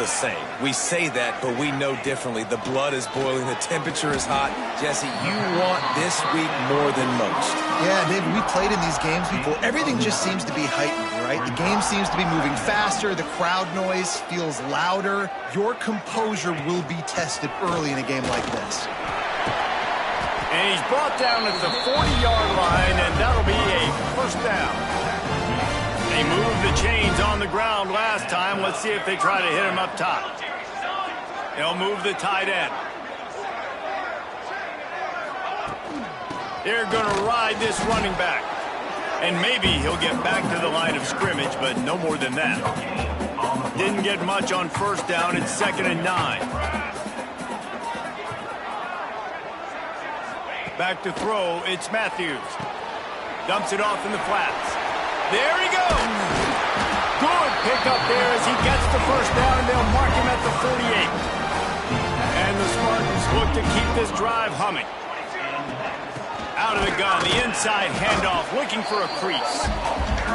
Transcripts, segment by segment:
the same. We say that, but we know differently. The blood is boiling. The temperature is hot. Jesse, you want this week more than most. Yeah, David, we played in these games before. Everything just seems to be heightened, right? The game seems to be moving faster. The crowd noise feels louder. Your composure will be tested early in a game like this. And he's brought down at the 40-yard line, and that'll be a first down. They moved the chains on the ground last time. Let's see if they try to hit him up top. They'll move the tight end. They're going to ride this running back. And maybe he'll get back to the line of scrimmage, but no more than that. Didn't get much on first down. It's 2nd and 9. Back to throw, it's Matthews. Dumps it off in the flats. There he goes! Good pickup there as he gets the first down, and they'll mark him at the 48. And the Spartans look to keep this drive humming. Out of the gun, the inside handoff, looking for a crease.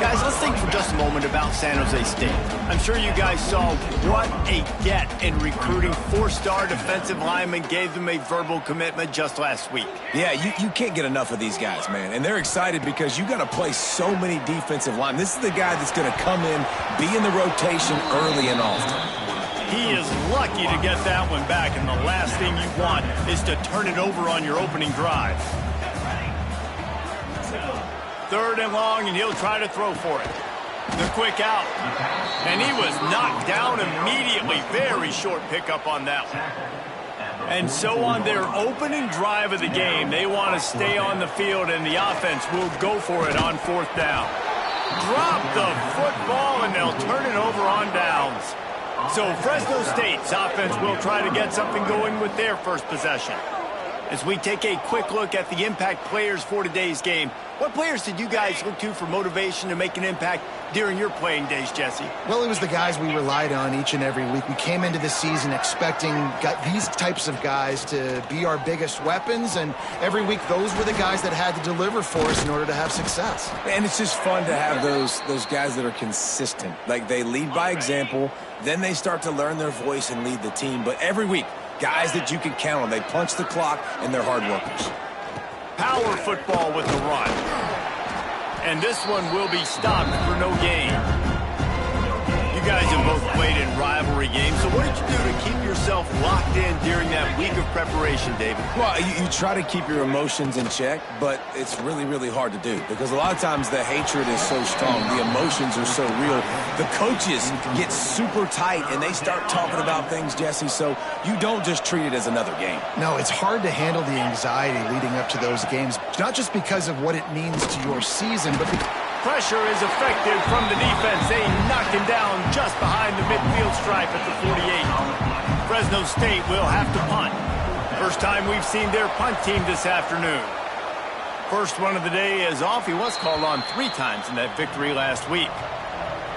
Guys, let's think for just a moment about San Jose State. I'm sure you guys saw what a get in recruiting. 4-star defensive linemen, gave them a verbal commitment just last week. Yeah, you can't get enough of these guys, man. And they're excited because you got to play so many defensive linemen. This is the guy that's going to come in, be in the rotation early and often. He is lucky to get that one back, and the last thing you want is to turn it over on your opening drive. 3rd and long, and he'll try to throw for it. The quick out. And he was knocked down immediately. Very short pickup on that one. And so on their opening drive of the game, they want to stay on the field, and the offense will go for it on 4th down. Drop the football, and they'll turn it over on downs. So Fresno State's offense will try to get something going with their first possession. As we take a quick look at the impact players for today's game, what players did you guys look to for motivation to make an impact during your playing days, Jesse? Well, it was the guys we relied on each and every week. We came into the season expecting these types of guys to be our biggest weapons, and every week those were the guys that had to deliver for us in order to have success. And it's just fun to have those guys that are consistent. Like, they lead by example, then they start to learn their voice and lead the team. But every week, guys that you can count on. They punch the clock, and they're hard workers. Power football with the run. And this one will be stopped for no gain. You guys have both played in rivalry games, so what did you do to keep yourself locked in during that week of preparation, David? Well, you try to keep your emotions in check, but it's really, really hard to do because a lot of times the hatred is so strong. The emotions are so real. The coaches get super tight, and they start talking about things, Jesse, so you don't just treat it as another game. No, it's hard to handle the anxiety leading up to those games, not just because of what it means to your season, but pressure is effective from the defense. They knocked him down just behind the midfield stripe at the 48. Fresno State will have to punt. First time we've seen their punt team this afternoon. First one of the day is off. He was called on 3 times in that victory last week.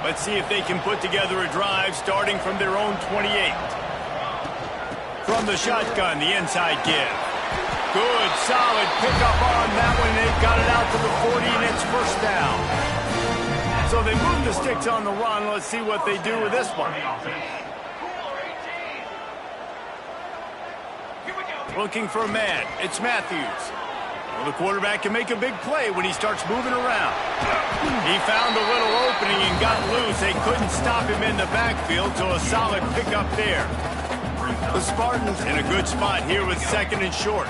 Let's see if they can put together a drive starting from their own 28. From the shotgun, the inside give. Good, solid pickup on that one. They got it out to the 40, and it's first down. So they move the sticks on the run. Let's see what they do with this one. Looking for a man. It's Matthews. Well, the quarterback can make a big play when he starts moving around. He found a little opening and got loose. They couldn't stop him in the backfield, so a solid pickup there. The Spartans in a good spot here with 2nd and short.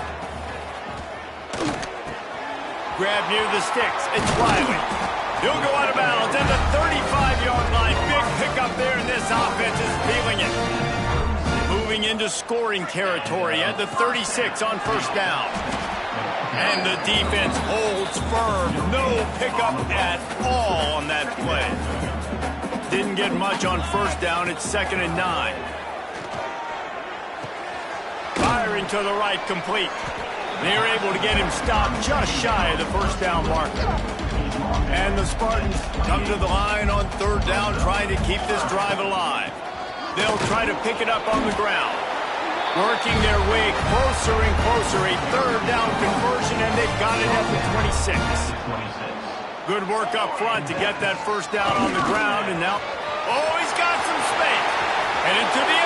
Grab near the sticks. It's Riley. He'll go out of bounds at the 35-yard line. Big pickup there, and this offense is feeling it. Moving into scoring territory at the 36 on first down. And the defense holds firm. No pickup at all on that play. Didn't get much on first down. It's 2nd and 9. Firing to the right, complete. They're able to get him stopped just shy of the first down marker. And the Spartans come to the line on 3rd down, trying to keep this drive alive. They'll try to pick it up on the ground. Working their way closer and closer. A 3rd down conversion, and they've got it at the 26. Good work up front to get that first down on the ground, and now, oh, he's got some space. And into the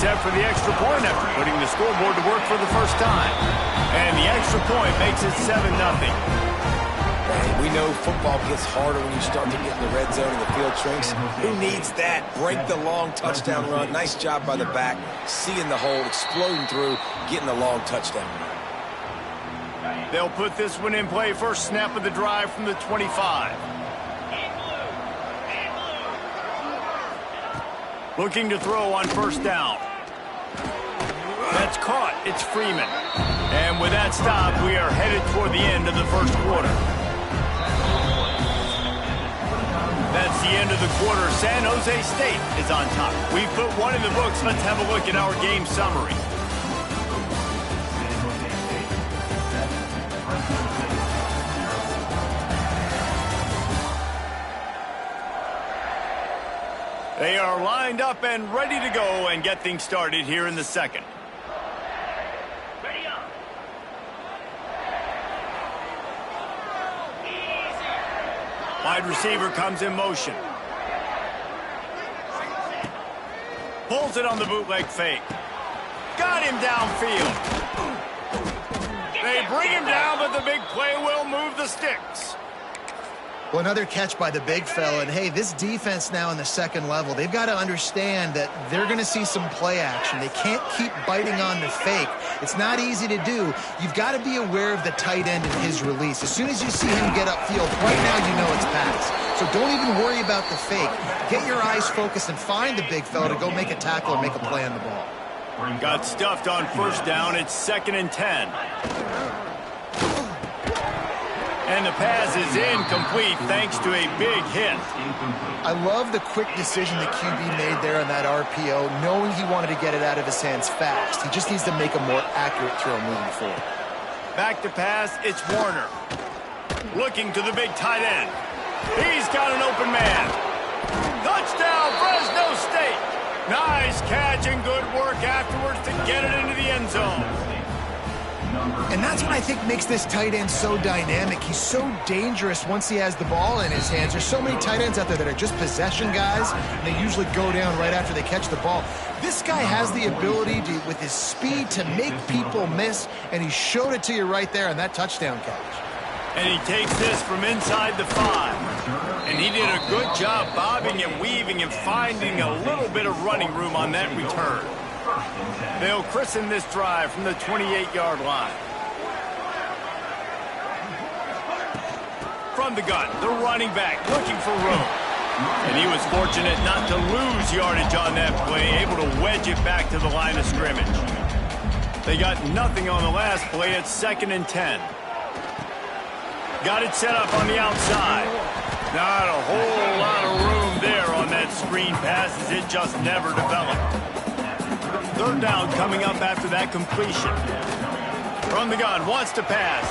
set for the extra point after putting the scoreboard to work for the first time. And the extra point makes it 7-0. We know football gets harder when you start to get in the red zone and the field shrinks. Who needs that? Break the long touchdown run. Nice job by the back. Seeing the hole, exploding through, getting the long touchdown run. They'll put this one in play. First snap of the drive from the 25. Looking to throw on first down. That's caught. It's Freeman. And with that stop, we are headed toward the end of the first quarter. That's the end of the quarter. San Jose State is on top. We've put one in the books. Let's have a look at our game summary. They are lined up and ready to go and get things started here in the second. Wide receiver comes in motion. Pulls it on the bootleg fake. Got him downfield. They bring him down, but the big play will move the sticks. Well, another catch by the big fella. And, hey, this defense now in the second level, they've got to understand that they're going to see some play action. They can't keep biting on the fake. It's not easy to do. You've got to be aware of the tight end and his release. As soon as you see him get upfield, right now you know it's pass. So don't even worry about the fake. Get your eyes focused and find the big fella to go make a tackle or make a play on the ball. Got stuffed on first down. It's 2nd and 10. And the pass is incomplete thanks to a big hit. I love the quick decision the QB made there on that RPO, knowing he wanted to get it out of his hands fast. He just needs to make a more accurate throw moving forward. Back to pass, it's Warner. Looking to the big tight end. He's got an open man. Touchdown, Fresno State. Nice catch and good work afterwards to get it into the end zone. And that's what I think makes this tight end so dynamic. He's so dangerous once he has the ball in his hands. There's so many tight ends out there that are just possession guys, and they usually go down right after they catch the ball. This guy has the ability to, with his speed, to make people miss, and he showed it to you right there on that touchdown catch. And he takes this from inside the 5. And he did a good job bobbing and weaving and finding a little bit of running room on that return. They'll christen this drive from the 28-yard line. From the gun, the running back looking for room. And he was fortunate not to lose yardage on that play, able to wedge it back to the line of scrimmage. They got nothing on the last play. It's 2nd and 10. Got it set up on the outside. Not a whole lot of room there on that screen pass as it just never developed. 3rd down coming up after that completion. From the gun, wants to pass.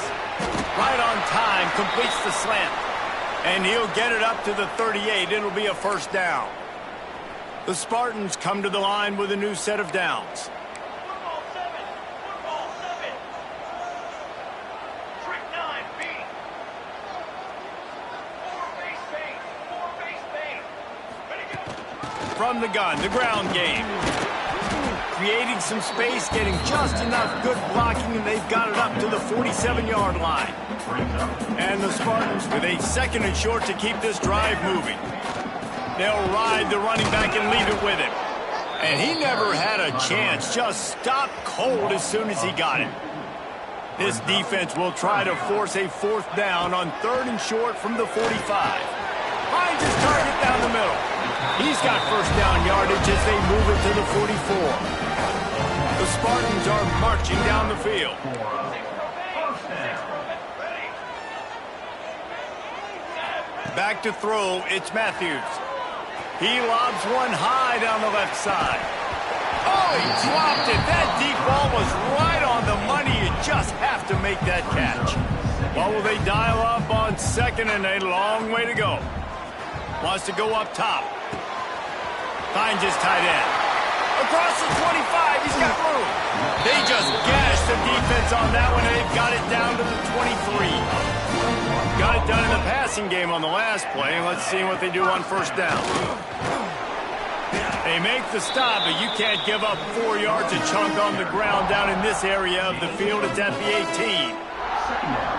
Right on time, completes the slant. And he'll get it up to the 38. It'll be a first down. The Spartans come to the line with a new set of downs. From the gun, the ground game. Creating some space, getting just enough good blocking, and they've got it up to the 47-yard line. And the Spartans with a 2nd and short to keep this drive moving. They'll ride the running back and leave it with him. And he never had a chance, just stopped cold as soon as he got it. This defense will try to force a 4th down on 3rd and short from the 45. Finds his target down the middle. He's got first down yardage as they move it to the 44. The Spartans are marching down the field. Back to throw, it's Matthews. He lobs one high down the left side. Oh, he dropped it. That deep ball was right on the money. You just have to make that catch. Well, will they dial up on 2nd and a long way to go? Wants to go up top. Finds his tight end. Across the 25, he's got room. They just gashed the defense on that one, and they've got it down to the 23. Got it done in the passing game on the last play. Let's see what they do on first down. They make the stop, but you can't give up 4 yards a chunk on the ground down in this area of the field. It's at the 18.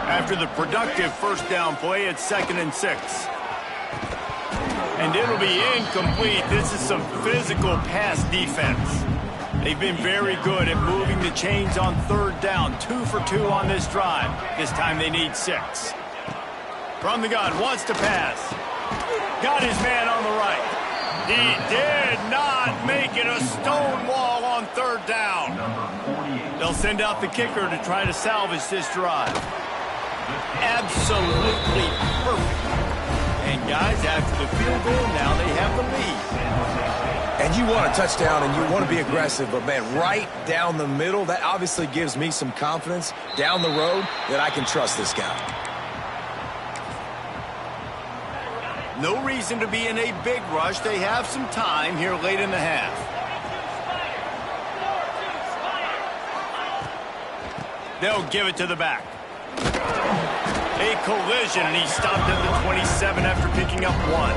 After the productive first down play, it's 2nd and 6. And it'll be incomplete. This is some physical pass defense. They've been very good at moving the chains on 3rd down. 2 for 2 on this drive. This time they need 6. From the gun, wants to pass. Got his man on the right. He did not make it a stone wall on 3rd down. They'll send out the kicker to try to salvage this drive. Absolutely perfect. And guys, after the field goal, now they have the lead. And you want a touchdown and you want to be aggressive, but man, right down the middle, that obviously gives me some confidence down the road that I can trust this guy. No reason to be in a big rush. They have some time here late in the half. They'll give it to the back. A collision, and he stopped at the 27 after picking up 1.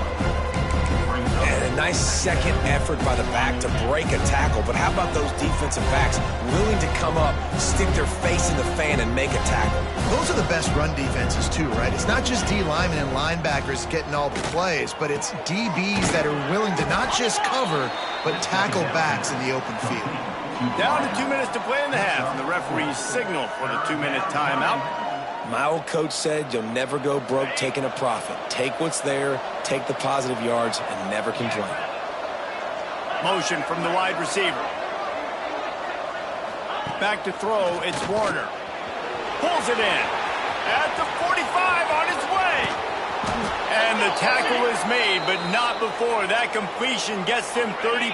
And a nice second effort by the back to break a tackle. But how about those defensive backs willing to come up, stick their face in the fan, and make a tackle? Those are the best run defenses, too, right? It's not just D linemen and linebackers getting all the plays, but it's DBs that are willing to not just cover, but tackle backs in the open field. Down to 2 minutes to play in the half, and the referees signal for the 2-minute timeout. My old coach said you'll never go broke taking a profit. Take what's there, take the positive yards, and never complain. Motion from the wide receiver. Back to throw, it's Warner. Pulls it in. At the 45 on its way. And the tackle is made, but not before that completion gets them 30+.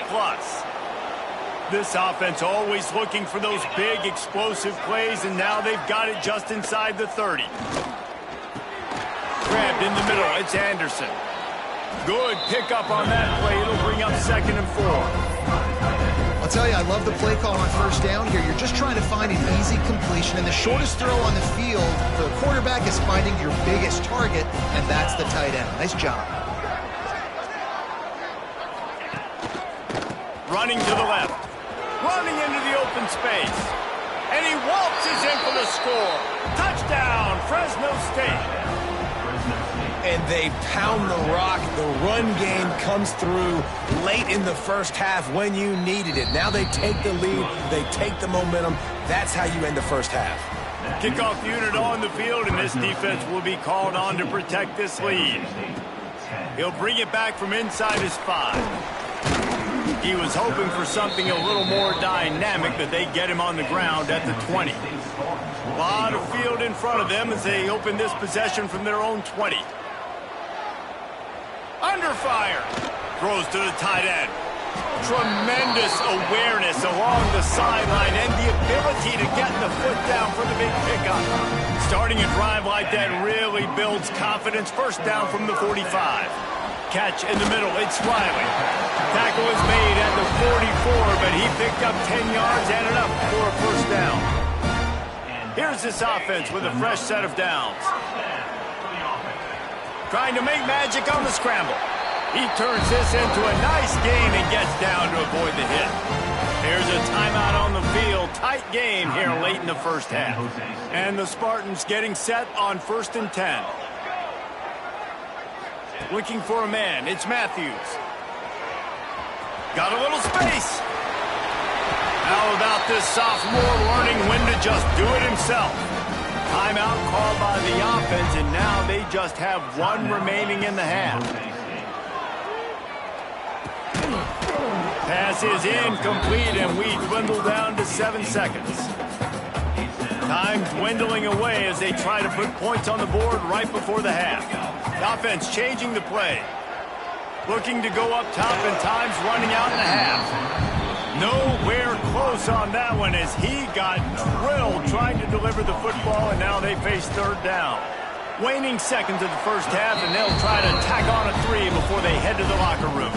This offense always looking for those big, explosive plays, and now they've got it just inside the 30. Grabbed in the middle, it's Anderson. Good pickup on that play. It'll bring up 2nd and 4. I'll tell you, I love the play call on 1st down here. You're just trying to find an easy completion, and the shortest throw on the field for the quarterback is finding your biggest target, and that's the tight end. Nice job. Running to the left. Running into the open space. And he waltzes in for the score. Touchdown, Fresno State. And they pound the rock. The run game comes through late in the first half when you needed it. Now they take the lead. They take the momentum. That's how you end the first half. Kickoff unit on the field, and this defense will be called on to protect this lead. He'll bring it back from inside his 5. He was hoping for something a little more dynamic, but they get him on the ground at the 20. A lot of field in front of them as they open this possession from their own 20. Under fire. Throws to the tight end. Tremendous awareness along the sideline and the ability to get the foot down for the big pickup. Starting a drive like that really builds confidence. 1st down from the 45. Catch in the middle, it's Riley. Tackle is made at the 44, but he picked up 10 yards and enough for a 1st down. Here's this offense with a fresh set of downs. Trying to make magic on the scramble. He turns this into a nice gain and gets down to avoid the hit. Here's a timeout on the field. Tight game here late in the first half. And the Spartans getting set on 1st and 10. Looking for a man. It's Matthews. Got a little space. How about this sophomore learning when to just do it himself? Timeout called by the offense, and now they just have 1 remaining in the half. Pass is incomplete, and we dwindle down to 7 seconds. Time dwindling away as they try to put points on the board right before the half. The offense changing the play. Looking to go up top, and time's running out in the half. Nowhere close on that one as he got drilled trying to deliver the football, and now they face 3rd down. Waning seconds of the first half, and they'll try to tack on a 3 before they head to the locker room.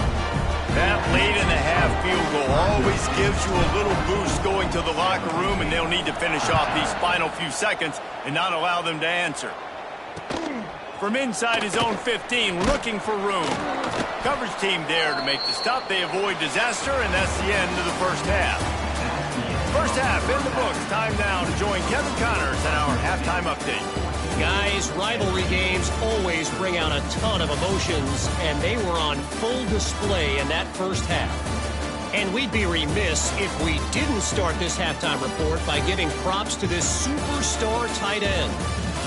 That late in the half field goal always gives you a little boost going to the locker room, and they'll need to finish off these final few seconds and not allow them to answer. from inside his own 15, looking for room. Coverage team there to make the stop. They avoid disaster, and that's the end of the first half. First half in the books. Time now to join Kevin Connors in our halftime update. Guys, rivalry games always bring out a ton of emotions, and they were on full display in that first half. And we'd be remiss if we didn't start this halftime report by giving props to this superstar tight end.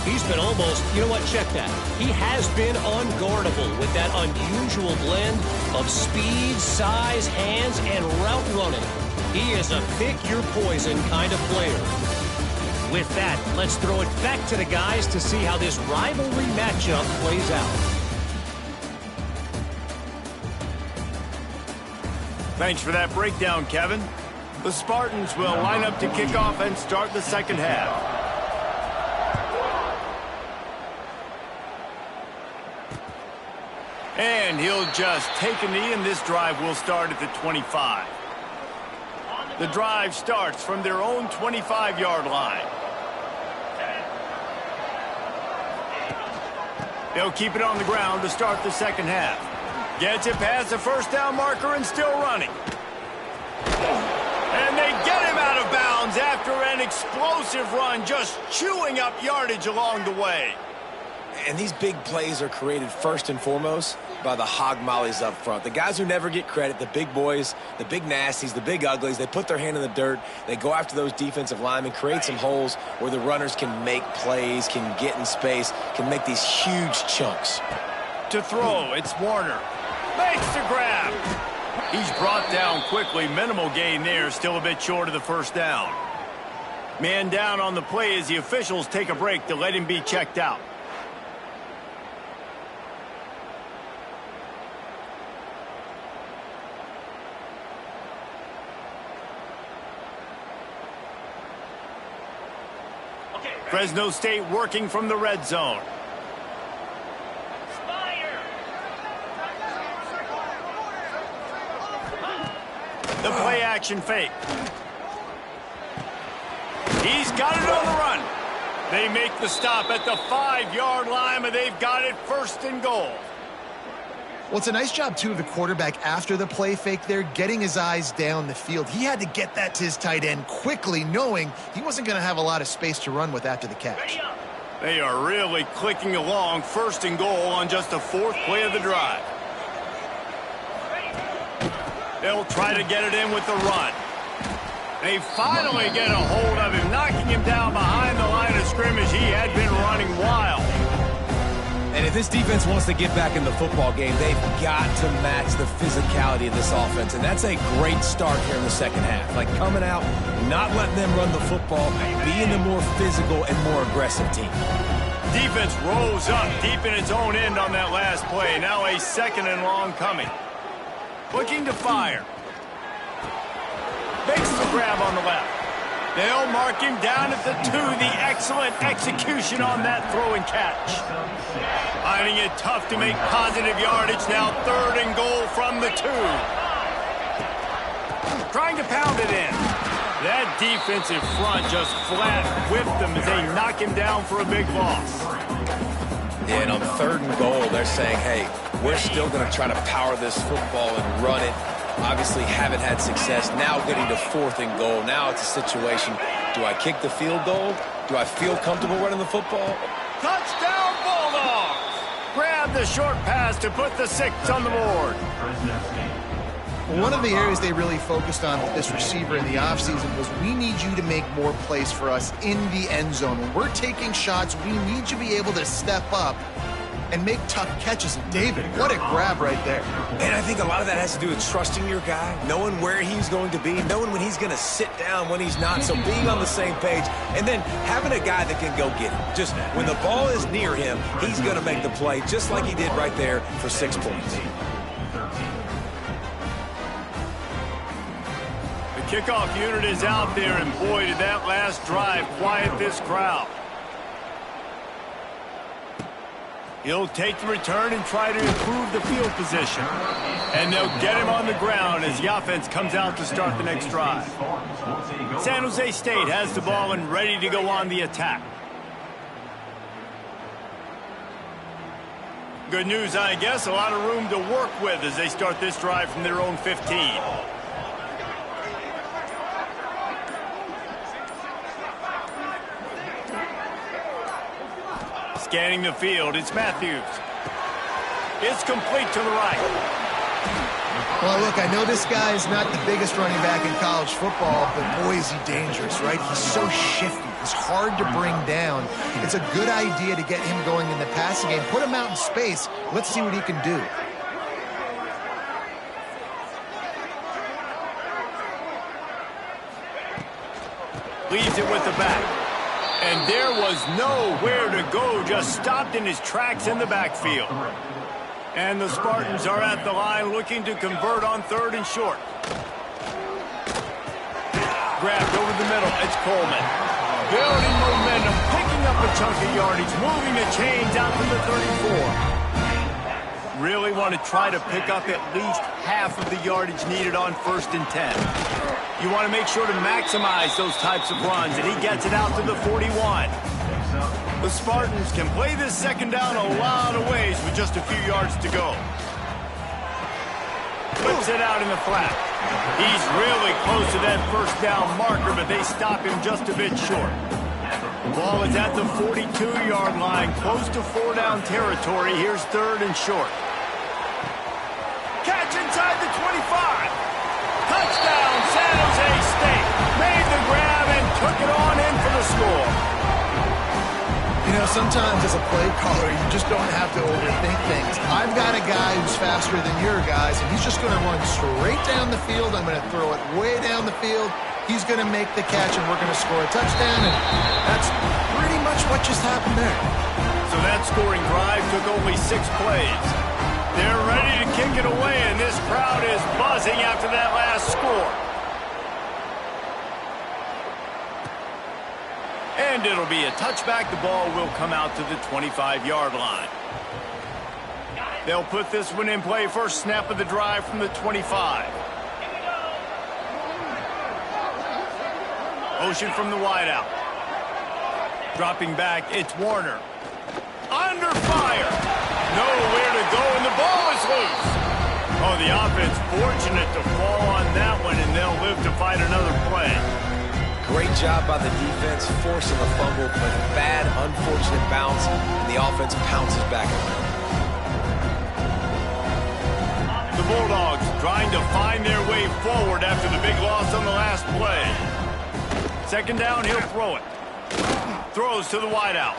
He's been almost, you know what, check that. He has been unguardable with that unusual blend of speed, size, hands, and route running. He is a pick-your-poison kind of player. With that, let's throw it back to the guys to see how this rivalry matchup plays out. Thanks for that breakdown, Kevin. The Spartans will line up to kick off and start the second half. And he'll just take a knee, and this drive will start at the 25. The drive starts from their own 25-yard line. They'll keep it on the ground to start the second half. Gets it past the first down marker and still running. And they get him out of bounds after an explosive run, just chewing up yardage along the way. And these big plays are created first and foremost by the hog mollies up front. The guys who never get credit, the big boys, the big nasties, the big uglies, they put their hand in the dirt. They go after those defensive linemen, create some holes where the runners can make plays, can get in space, can make these huge chunks. To throw, it's Warner. Makes the grab. He's brought down quickly. Minimal gain there, still a bit short of the first down. Man down on the play as the officials take a break to let him be checked out. Fresno State working from the red zone. The play action fake. He's got it on the run. They make the stop at the 5-yard line, but they've got it first and goal. Well, it's a nice job, too, of the quarterback after the play fake there, getting his eyes down the field. He had to get that to his tight end quickly, knowing he wasn't going to have a lot of space to run with after the catch. They are really clicking along, first and goal on just the 4th play of the drive. They'll try to get it in with the run. They finally get a hold of him, knocking him down behind the line of scrimmage. He had been running wild. And if this defense wants to get back in the football game, they've got to match the physicality of this offense. And that's a great start here in the second half. Like coming out, not letting them run the football, being the more physical and more aggressive team. Defense rose up deep in its own end on that last play. Now a second and long coming. Looking to fire. Makes the grab on the left. They'll mark him down at the 2. The excellent execution on that throw and catch. Finding it tough to make positive yardage. Now 3rd and goal from the 2. Trying to pound it in. That defensive front just flat whipped them as they knock him down for a big loss. And on 3rd and goal, they're saying, hey, we're still going to try to power this football and run it. Obviously haven't had success. Now getting to 4th and goal. Now it's a situation. Do I kick the field goal? Do I feel comfortable running the football? Touchdown Bulldogs! Grab the short pass to put the 6 on the board. One of the areas they really focused on with this receiver in the offseason was we need you to make more plays for us in the end zone. When we're taking shots, we need you to be able to step up and make tough catches. And David, what a grab right there. And I think a lot of that has to do with trusting your guy, knowing where he's going to be, knowing when he's going to sit down, when he's not, so being on the same page, and then having a guy that can go get it. Just when the ball is near him, he's going to make the play, just like he did right there for 6 points. The kickoff unit is out there, and boy, did that last drive quiet this crowd. He'll take the return and try to improve the field position. And they'll get him on the ground as the offense comes out to start the next drive. San Jose State has the ball and ready to go on the attack. Good news, I guess. A lot of room to work with as they start this drive from their own 15. Scanning the field, it's Matthews. It's complete to the right. Well, look, I know this guy is not the biggest running back in college football, but boy, is he dangerous, right? He's so shifty. He's hard to bring down. It's a good idea to get him going in the passing game. Put him out in space. Let's see what he can do. Leaves it with the back. And there was nowhere to go, just stopped in his tracks in the backfield. And the Spartans are at the line looking to convert on 3rd and short. Grabbed over the middle, it's Coleman. Building momentum, picking up a chunk of yardage, moving the chains out to the 34. Really want to try to pick up at least half of the yardage needed on 1st and 10. You want to make sure to maximize those types of runs, and he gets it out to the 41. The Spartans can play this 2nd down a lot of ways with just a few yards to go. Flips it out in the flat. He's really close to that 1st down marker, but they stop him just a bit short. The ball is at the 42-yard line, close to 4-down territory. Here's 3rd and short. Catch inside the 25. Touchdown, San Jose State. Made the grab and took it on in for the score. You know, sometimes as a play caller, you just don't have to overthink things. I've got a guy who's faster than your guys, and he's just going to run straight down the field. I'm going to throw it way down the field. He's going to make the catch, and we're going to score a touchdown, and that's pretty much what just happened there. So that scoring drive took only 6 plays. They're ready to kick it away, and this crowd is buzzing after that last score. And it'll be a touchback. The ball will come out to the 25-yard line. They'll put this one in play. First snap of the drive from the 25. Motion from the wideout. Dropping back, it's Warner. Under fire. Nowhere to go, and the ball is loose. Oh, the offense fortunate to fall on that one, and they'll live to fight another play. Great job by the defense, forcing a fumble, but bad, unfortunate bounce, and the offense pounces back on it. The Bulldogs trying to find their way forward after the big loss on the last play. 2nd down, he'll throw it. Throws to the wideout.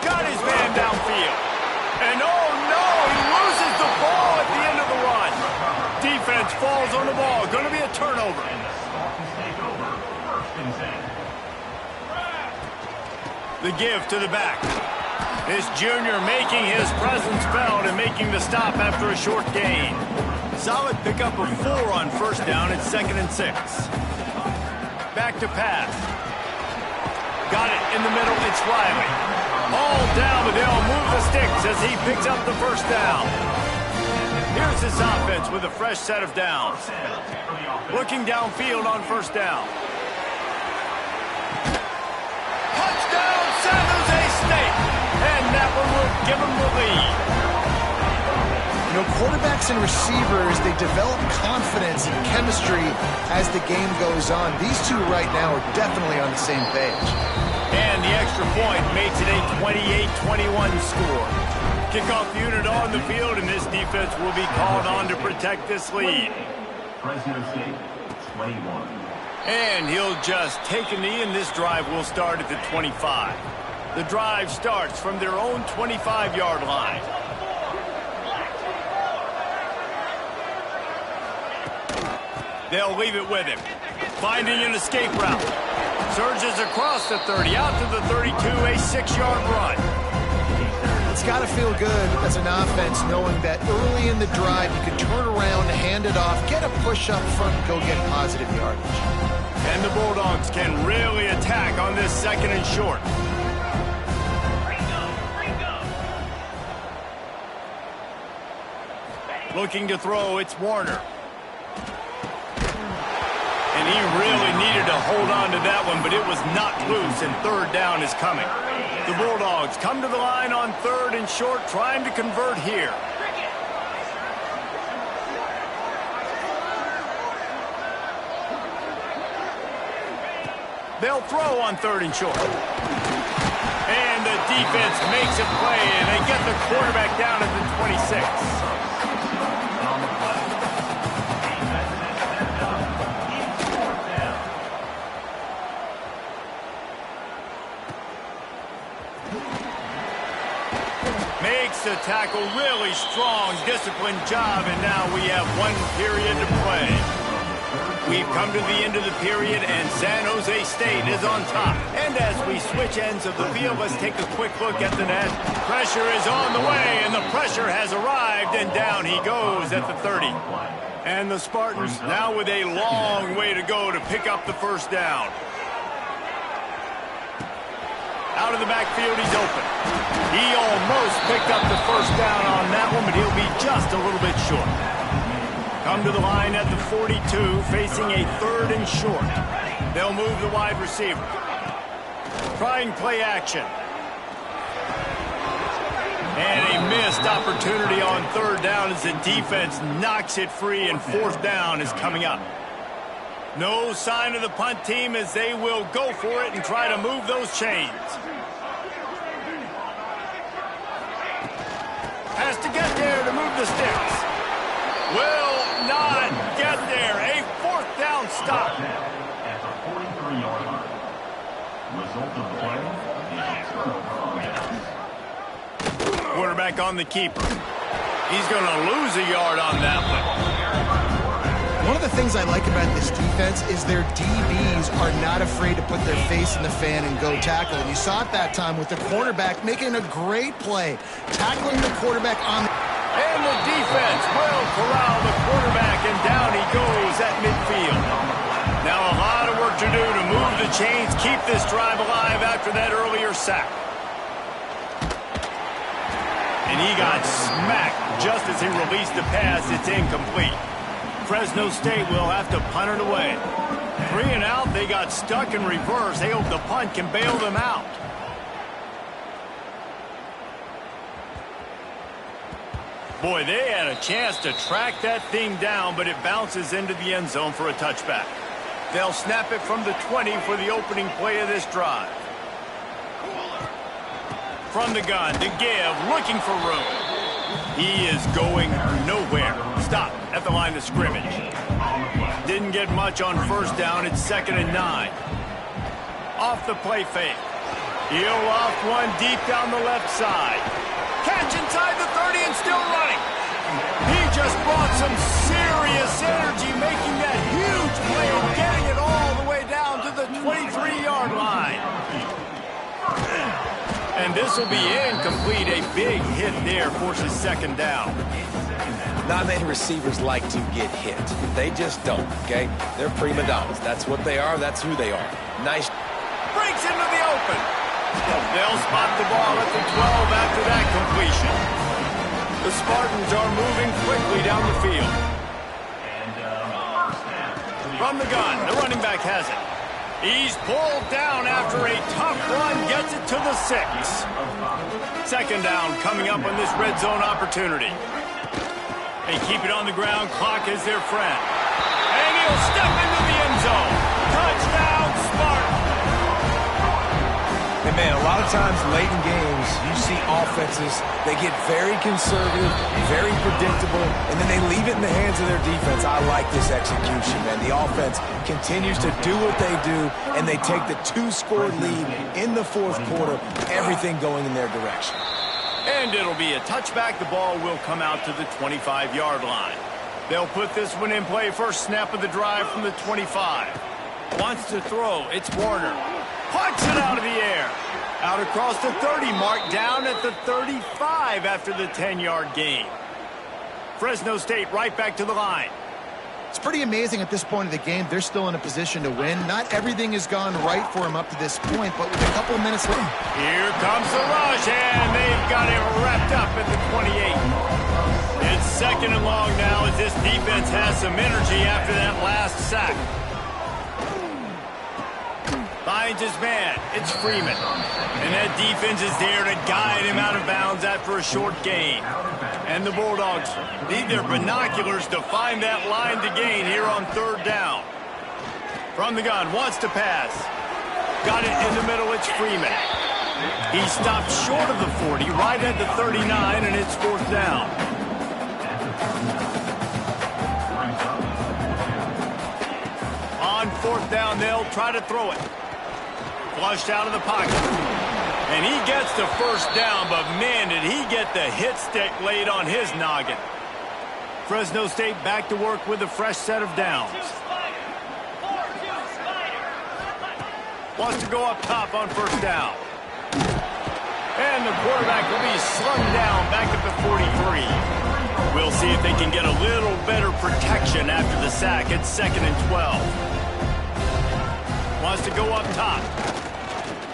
Got his man downfield. And oh no, he loses the ball at the end of the run. Defense falls on the ball. Going to be a turnover. The give to the back. This junior making his presence felt and making the stop after a short gain. Solid pickup of 4 on 1st down. It's 2nd and 6. Back to pass. Got it in the middle. It's Riley. All down, but they'll move the sticks as he picks up the 1st down. Here's this offense with a fresh set of downs. Looking downfield on 1st down. Touchdown, San Jose State. And that one will give them the lead. You know, quarterbacks and receivers, they develop confidence and chemistry as the game goes on. These two right now are definitely on the same page. And the extra point makes it a 28-21 score. Kickoff unit on the field, and this defense will be called on to protect this lead. Fresno State, 21. And he'll just take a knee, and this drive will start at the 25. The drive starts from their own 25-yard line. They'll leave it with him. Finding an escape route. Surges across the 30, out to the 32, a 6-yard run. It's got to feel good as an offense knowing that early in the drive you can turn around, hand it off, get a push up front, and go get positive yardage. And the Bulldogs can really attack on this 2nd and short. Looking to throw, it's Warner. And he really needed to hold on to that one, but it was knocked loose, and 3rd down is coming. The Bulldogs come to the line on 3rd and short, trying to convert here. They'll throw on 3rd and short. And the defense makes a play, and they get the quarterback down at the 26. Makes the tackle, really strong, disciplined job, and now we have 1 period to play. We've come to the end of the period, and San Jose State is on top. And as we switch ends of the field, let's take a quick look at the net. Pressure is on the way, and the pressure has arrived, and down he goes at the 30. And the Spartans now with a long way to go to pick up the first down. Out of the backfield, he's open. He almost picked up the first down on that one, but he'll be just a little bit short. Come to the line at the 42, facing a 3rd and short. They'll move the wide receiver. Trying play action. And a missed opportunity on 3rd down as the defense knocks it free, and 4th down is coming up. No sign of the punt team as they will go for it and try to move those chains. Has to get there to move the sticks. Will not get there. A 4th down stop. At the 43-yard line. Result of the play is a turnover on downs. Quarterback on the keeper. He's going to lose a yard on that one. One of the things I like about this defense is their DBs are not afraid to put their face in the fan and go tackle. And you saw it that time with the cornerback making a great play, tackling the quarterback on the... And the defense will corral the quarterback, and down he goes at midfield. Now a lot of work to do to move the chains, keep this drive alive after that earlier sack. And he got smacked just as he released the pass. It's incomplete. Fresno State will have to punt it away. 3 and out, they got stuck in reverse. They hope the punt can bail them out. Boy, they had a chance to track that thing down, but it bounces into the end zone for a touchback. They'll snap it from the 20 for the opening play of this drive. From the gun to give, looking for room. He is going nowhere. Stop at the line of scrimmage. Didn't get much on 1st down. It's 2nd and 9. Off the play fake. He'll loft one deep down the left side. Catch inside the 30 and still running. He just brought some serious energy, making that huge play and getting it all the way down to the 23-yard line. And this will be incomplete. A big hit there forces 2nd down. Not many receivers like to get hit. They just don't, okay? They're prima donnas. That's what they are. That's who they are. Nice. Breaks into the open. They'll spot the ball at the 12 after that completion. The Spartans are moving quickly down the field. From the gun, the running back has it. He's pulled down after a tough run, gets it to the 6. 2nd down coming up on this red zone opportunity. They keep it on the ground, clock is their friend. And he'll step into the end zone. Touchdown, Spartans! And man, a lot of times late in games, you see offenses, they get very conservative, very predictable, and then they leave it in the hands of their defense. I like this execution, man. The offense continues to do what they do, and they take the 2-score lead in the 4th quarter, everything going in their direction. And it'll be a touchback. The ball will come out to the 25-yard line. They'll put this one in play. First snap of the drive from the 25. Wants to throw. It's Warner. Punts it out of the air. Out across the 30 mark, down at the 35 after the 10-yard gain. Fresno State right back to the line. It's pretty amazing at this point of the game. They're still in a position to win. Not everything has gone right for them up to this point, but with a couple of minutes left. Here comes the rush, and they've got it wrapped up at the 28. It's 2nd and long now as this defense has some energy after that last sack. 5 finds his man. It's Freeman. And that defense is there to guide him out of bounds after a short gain. And the Bulldogs need their binoculars to find that line to gain here on third down. From the gun, wants to pass. Got it in the middle, it's Freeman. He stopped short of the 40, right at the 39, and it's fourth down. On fourth down, they'll try to throw it. Flushed out of the pocket. And he gets the first down, but man, did he get the hit stick laid on his noggin. Fresno State back to work with a fresh set of downs. Wants to go up top on first down. And the quarterback will be slung down back at the 43. We'll see if they can get a little better protection after the sack. It's 2nd and 12. Wants to go up top.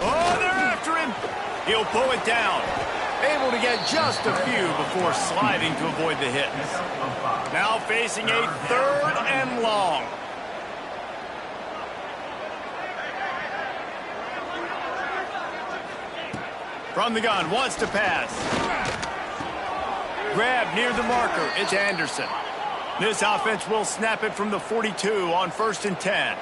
Oh, they're after him. He'll pull it down. Able to get just a few before sliding to avoid the hit. Now facing a 3rd and long. From the gun, wants to pass. Grab near the marker, it's Anderson. This offense will snap it from the 42 on 1st and 10.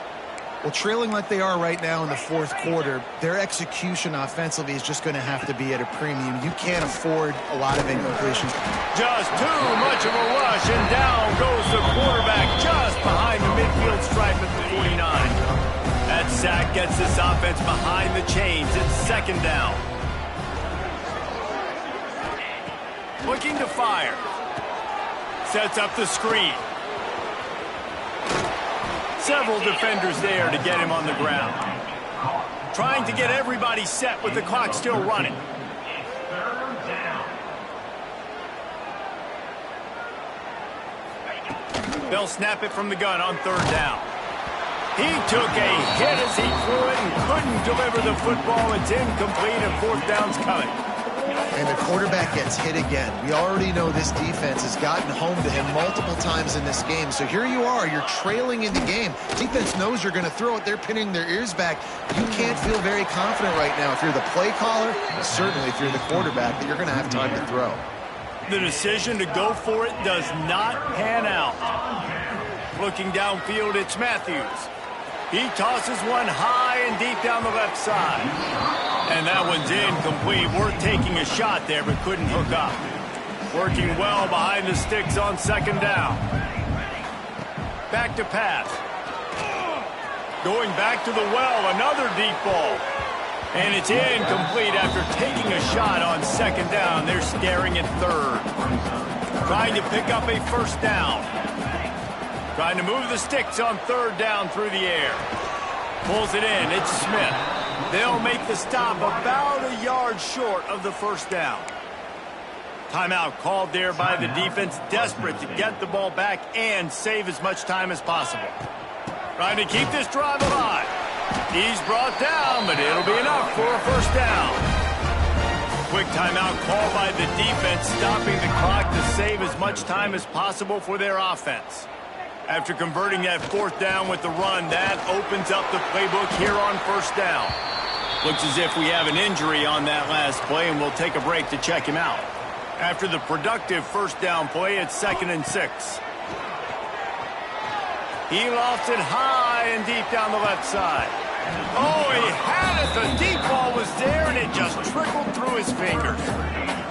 Well, trailing like they are right now in the fourth quarter, their execution offensively is just going to have to be at a premium. You can't afford a lot of incompletions. Just too much of a rush, and down goes the quarterback just behind the midfield stripe at the 49. That sack gets this offense behind the chains. It's 2nd down. Looking to fire. Sets up the screen. Several defenders there to get him on the ground. Trying to get everybody set with the clock still running. They'll snap it from the gun on 3rd down. He took a hit as he threw it and couldn't deliver the football. It's incomplete and 4th down's coming. And the quarterback gets hit again. We already know this defense has gotten home to him multiple times in this game. So here you are, you're trailing in the game. Defense knows you're going to throw it. They're pinning their ears back. You can't feel very confident right now if you're the play caller, certainly if you're the quarterback, that you're going to have time to throw. The decision to go for it does not pan out. Looking downfield, it's Matthews. He tosses one high and deep down the left side. And that one's incomplete. Worth taking a shot there, but couldn't hook up. Working well behind the sticks on 2nd down. Back to pass. Going back to the well, another deep ball. And it's incomplete after taking a shot on 2nd down. They're staring at 3rd. Trying to pick up a 1st down. Trying to move the sticks on 3rd down through the air. Pulls it in. It's Smith. They'll make the stop about a yard short of the 1st down. Timeout called there by the defense, desperate to get the ball back and save as much time as possible. Trying to keep this drive alive. He's brought down, but it'll be enough for a 1st down. Quick timeout called by the defense, stopping the clock to save as much time as possible for their offense. After converting that 4th down with the run, that opens up the playbook here on 1st down. Looks as if we have an injury on that last play, and we'll take a break to check him out. After the productive 1st down play, it's 2nd and 6. He lofts it high and deep down the left side. Oh, he had it. The deep ball was there, and it just trickled through his fingers.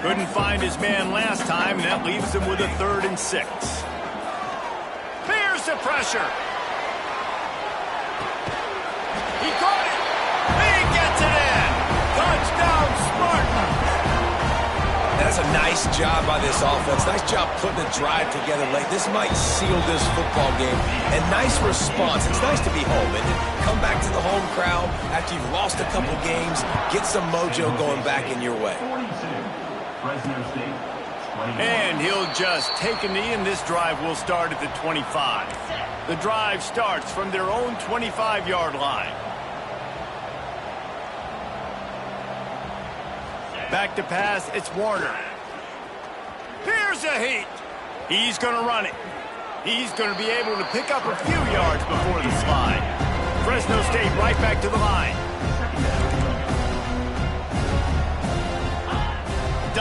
Couldn't find his man last time, and that leaves him with a 3rd and 6. Here's the pressure. He caught it. He gets it in. Touchdown, Spartans. That's a nice job by this offense. Nice job putting a drive together late. This might seal this football game. And nice response. It's nice to be home and come back to the home crowd after you've lost a couple games. Get some mojo going back in your way. And he'll just take a knee, and this drive will start at the 25. The drive starts from their own 25-yard line. Back to pass, it's Warner. Here's a heat. He's going to run it. He's going to be able to pick up a few yards before the slide. Fresno State right back to the line.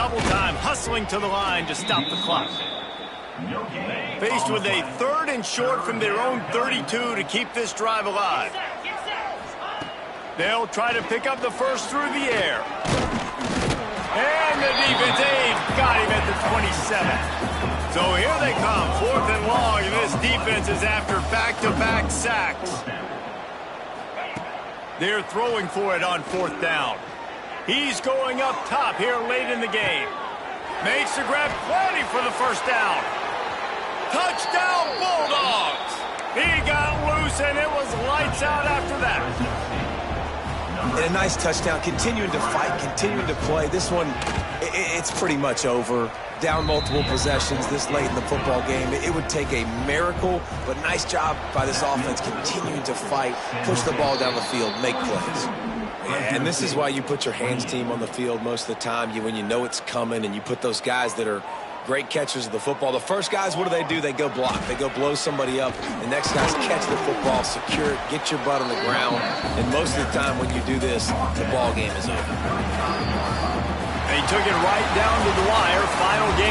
double time, hustling to the line to stop the clock. Faced with a 3rd and short from their own 32 to keep this drive alive. They'll try to pick up the first through the air. And the defense aid got him at the 27. So here they come, 4th and long, and this defense is after back-to-back sacks. They're throwing for it on 4th down. He's going up top here late in the game. Makes the grab, plenty for the first down. Touchdown, Bulldogs! He got loose, and it was lights out after that. And a nice touchdown, continuing to fight, continuing to play. This one, it's pretty much over. Down multiple possessions this late in the football game. It would take a miracle, but nice job by this offense continuing to fight, push the ball down the field, make plays. And this is why you put your hands team on the field most of the time, when you know it's coming, and you put those guys that are great catchers of the football. The first guys, what do? They go block. They go blow somebody up. The next guys catch the football, secure it, get your butt on the ground. And most of the time when you do this, the ball game is over. They took it right down to the wire. Final game.